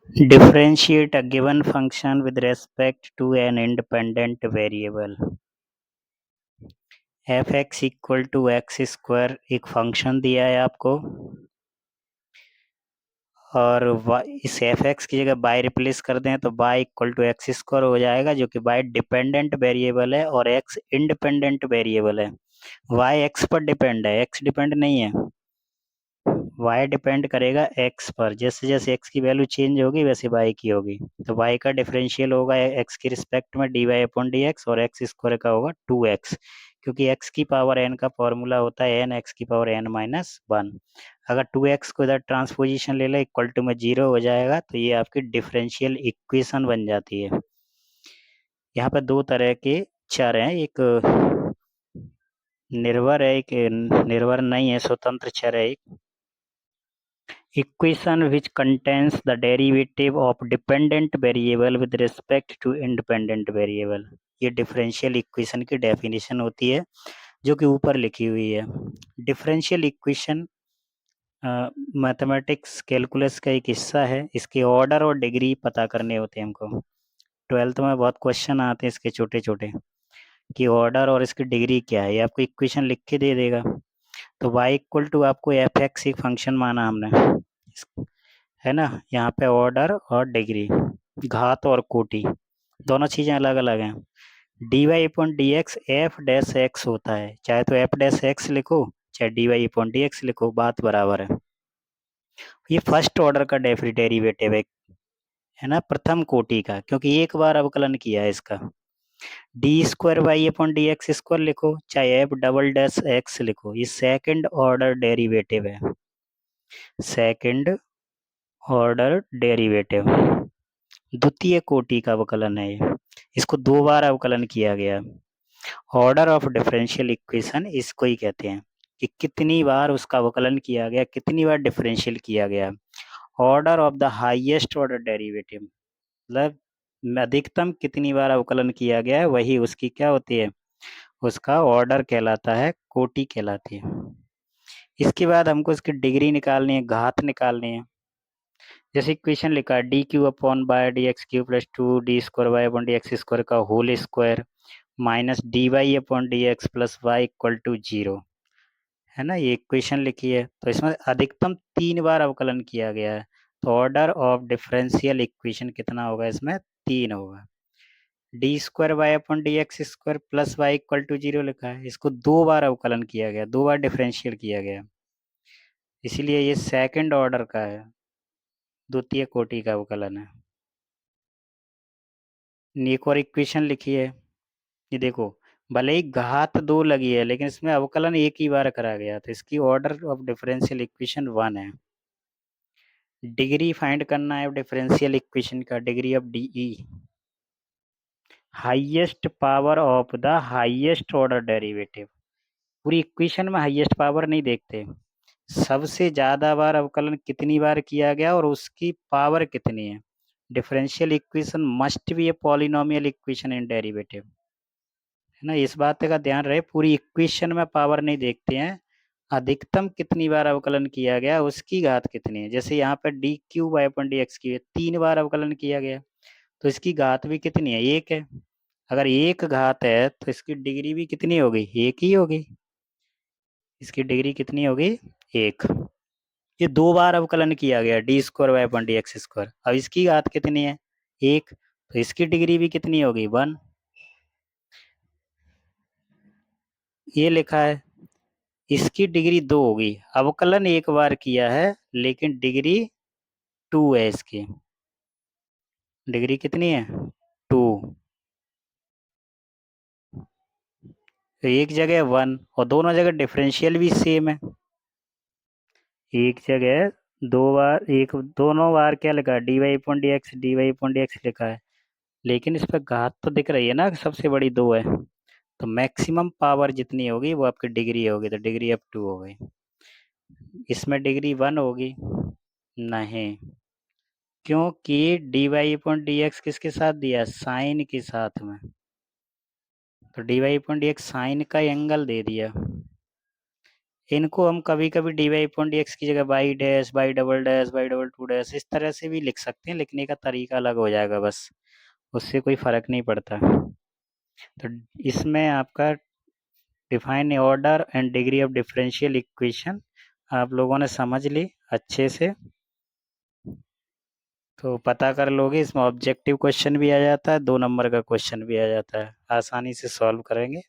Differentiate a given function with respect to an independent variable. F X equal to X square एक function दिया है आपको, और इस एफ एक्स की जगह बाय रिप्लेस कर दें तो Y equal to X square हो जाएगा, जो कि बाय डिपेंडेंट वेरिएबल है और एक्स इंडिपेंडेंट वेरिएबल है। वाई एक्स पर डिपेंड है, एक्स डिपेंड नहीं है। वाई डिपेंड करेगा एक्स पर, जैसे जैसे एक्स की वैल्यू चेंज होगी वैसे वाई की होगी। तो वाई का डिफरेंशियल होगा एक्स की रिस्पेक्ट में D Y upon D X, और एक्स स्क्वायर का होगा 2x, क्योंकि एक्स की पावर एन का फॉर्मूला होता है एन एक्स की पावर एन माइनस वन। अगर 2x को इधर ट्रांसपोजिशन ले लो इक्वल टू में जीरो हो जाएगा, तो ये आपकी डिफरेंशियल इक्वेशन बन जाती है। यहाँ पर दो तरह के चर हैं, एक निर्भर है, एक निर्भर नहीं है, स्वतंत्र चर है। एक equation which contains the derivative of dependent variable with respect to independent variable। ये डिफरेंशियल इक्वेशन की डेफिनेशन होती है, जो कि ऊपर लिखी हुई है। डिफरेंशियल इक्वेशन मैथमेटिक्स कैलकुलस का एक हिस्सा है। इसके ऑर्डर और डिग्री पता करने होते हैं हमको। 12th में बहुत क्वेश्चन आते हैं इसके छोटे छोटे, कि ऑर्डर और इसकी डिग्री क्या है। ये आपको इक्वेशन लिख के दे देगा। तो y इक्वल टू आपको एफ एक्स एक फंक्शन माना हमने, है ना। यहाँ पे ऑर्डर और डिग्री, घात और कोटि, दोनों चीज़ें अलग अलग हैं। D Y upon D X F dash X होता है, चाहे तो एफ डैश एक्स लिखो चाहे D Y upon D X लिखो, बात बराबर है। ये फर्स्ट ऑर्डर का डेरिवेटिव है ना, प्रथम कोटि का, क्योंकि एक बार अवकलन किया है इसका। D square Y upon D X square लिखो चाहे एफ डबल डैश एक्स लिखो, ये सेकंड ऑर्डर डेरिवेटिव है। सेकंड ऑर्डर डेरिवेटिव द्वितीय कोटि का अवकलन है ये। इसको दो बार अवकलन किया गया। ऑर्डर ऑफ डिफरेंशियल इक्वेशन इसको ही कहते हैं, कि कितनी बार उसका अवकलन किया गया, कितनी बार डिफरेंशियल किया गया। Order of the highest order derivative मतलब अधिकतम कितनी बार अवकलन किया गया है, वही उसकी क्या होती है, उसका ऑर्डर कहलाता है, कोटि कहलाती है। इसके बाद हमको इसकी डिग्री निकालनी है, घात निकालनी है। जैसे इक्वेशन लिखा है D Q upon by D X Q plus two D square Y upon D X square का whole square minus D Y upon D X plus Y equal to zero, है ना। ये इक्वेशन लिखी है, तो इसमें अधिकतम 3 बार अवकलन किया गया है। तो ऑर्डर ऑफ डिफरेंशियल इक्वेशन कितना होगा, इसमें 3 होगा। D square Y upon D X square plus Y equal to zero लिखा है, इसको 2 बार अवकलन किया गया, 2 बार डिफरेंशियल किया गया, इसीलिए ये सेकंड ऑर्डर का है, द्वितीय कोटि का अवकलन है। एक और इक्वेशन लिखी है, ये देखो, भले ही घात 2 लगी है लेकिन इसमें अवकलन एक ही बार करा गया, तो इसकी ऑर्डर ऑफ डिफरेंशियल इक्वेशन 1 है। डिग्री फाइंड करना है डिफरेंशियल इक्वेशन का, degree of DE, highest power of the highest order derivative. पूरी इक्वेशन में हाईएस्ट पावर नहीं देखते, सबसे ज्यादा बार अवकलन कितनी बार किया गया और उसकी पावर कितनी है। Differential equation must be a polynomial equation in derivative, है ना। इस बात का ध्यान रहे, पूरी इक्वेशन में पावर नहीं देखते हैं, अधिकतम कितनी बार अवकलन किया गया उसकी घात कितनी है। जैसे यहाँ पर D Q by upon D X की 3 बार अवकलन किया गया, तो इसकी घात भी कितनी है, एक है। अगर एक घात है तो इसकी डिग्री भी कितनी होगी, एक ही होगी। इसकी डिग्री कितनी होगी, एक। ये 2 बार अवकलन किया गया D square by upon D X square, अब इसकी घात कितनी है, एक, तो इसकी डिग्री भी कितनी होगी, 1। ये लिखा है, इसकी डिग्री 2 होगी, अवकलन एक बार किया है लेकिन डिग्री 2 है इसकी। डिग्री कितनी है, 2। तो एक जगह 1 और दोनों जगह डिफरेंशियल भी सेम है। एक जगह 2 बार, एक दोनों बार क्या लिखा है, D Y upon D X, D Y upon D X लिखा है, लेकिन इस पर घात तो दिख रही है ना, सबसे बड़ी 2 है। तो मैक्सिमम पावर जितनी होगी वो आपकी डिग्री होगी, तो डिग्री अब 2 हो गई। इसमें डिग्री 1 होगी, नहीं, क्योंकि D Y upon D X किसके साथ दिया, साइन के साथ में, तो D Y upon D X sine का एंगल दे दिया, इनको हम कभी कभी D Y upon D X की जगह Y dash Y double dash Y double two dash इस तरह से भी लिख सकते हैं, लिखने का तरीका अलग हो जाएगा बस, उससे कोई फर्क नहीं पड़ता। तो इसमें आपका define order and degree of differential equation आप लोगों ने समझ ली अच्छे से। तो पता कर लोगे, इसमें ऑब्जेक्टिव क्वेश्चन भी आ जाता है, 2 नंबर का क्वेश्चन भी आ जाता है, आसानी से सॉल्व करेंगे।